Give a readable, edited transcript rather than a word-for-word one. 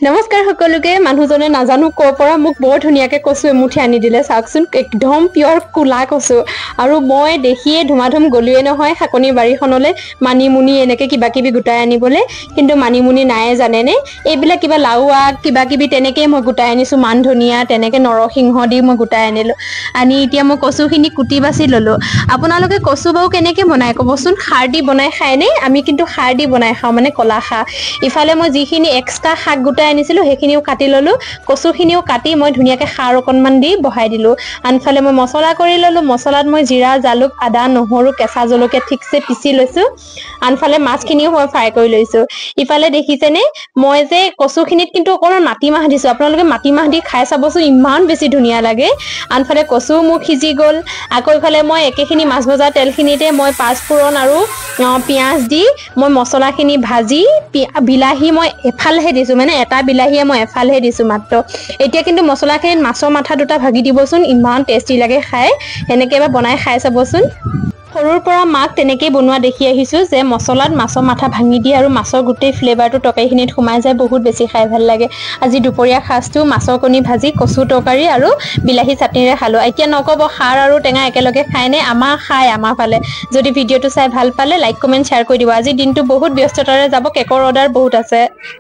নমস্কাৰ সকলোকে মানুহজনে নাজানো কৰ পৰা মোক বৰ ধুনীয়াকৈ কচু এমুঠি আনি দিলে চাওকচোন একদম পিয়ৰ কোলা কচু আৰু মই দেখিয়ে ধুমাধুম গলোৱে নহয় শাকনি বাৰীখনলৈ মানিমুনি এনেকৈ কিবা কিবি গোটাই আনিবলৈ কিন্তু মানিমুনি নাই জানেনে এইবিলাক কিবা লাউ আগ কিবা কিবি তেনেকৈ মই গোটাই আনিছোঁ মান ধনিয়া তেনেকৈ নৰসিংহ দি মই গোটাই আনিলোঁ আনি এতিয়া মই কচুখিনি কুটি বাছি ল'লোঁ আপোনালোকে কচু বাৰু কেনেকৈ বনাই ক'বচোন খাৰ দি বনাই খায়নে আমি কিন্তু খাৰ দি বনাই খাওঁ মানে কলা খাৰ ইফালে মই যিখিনি এক্সট্ৰা শাক গোটাই আনিছিলোঁ সেইখিনিও কাটি ল'লোঁ কচুখিনিও কাটি মই ধুনীয়াকৈ খাৰ অকণমান দি বহাই দিলোঁ আনফালে মই মছলা কৰি ল'লোঁ মছলাত মই জিৰা জালুক আদা নহৰু কেঁচা জলকীয়া ঠিকছে পিচি লৈছোঁ আনফালে মাছখিনিও মই ফ্ৰাই কৰি লৈছোঁ ইফালে দেখিছেনে মই যে কচুখিনিত কিন্তু অকণমান মাটিমাহ দিছোঁ আপোনালোকে মাটিমাহ দি খাই চাবচোন ইমান বেছি ধুনীয়া লাগে আনফালে কচু মোৰ সিজি গ'ল আকৌ ইফালে মই একেখিনি মাছ ভজা তেলখিনিতে মই পাঁচফোৰণ আৰু পিঁয়াজ দি মই মছলাখিনি ভাজি বিলাহী মই এফালহে দিছোঁ মানে এটা বিলাহীয়ে মই এফালহে দিছোঁ মাত্ৰ এতিয়া কিন্তু মছলাখিনিত মাছৰ মাথা দুটা ভাগি দিবচোন ইমান টেষ্টি লাগে খাই সেনেকৈ এবাৰ বনাই খাই চাবচোন সৰুৰ পৰা মাক তেনেকেই বনোৱা দেখি আহিছোঁ যে মছলাত মাছৰ মাথা ভাঙি দিয়ে আৰু মাছৰ গোটেই ফ্লেভাৰটো তৰকাৰীখিনিত সোমাই যায় বহুত বেছি খাই ভাল লাগে আজি দুপৰীয়া সাজটো মাছৰ কণী ভাজি কচু তৰকাৰী আৰু বিলাহী চাটনিৰে খালোঁ এতিয়া নক'ব খাৰ আৰু টেঙা একেলগে খায়নে আমাৰ ফালে যদি ভিডিঅ'টো চাই ভাল পালে লাইক কমেণ্ট শ্বেয়াৰ কৰি দিব আজি দিনটো বহুত ব্যস্ততাৰে যাব কেকৰ অৰ্ডাৰ বহুত আছে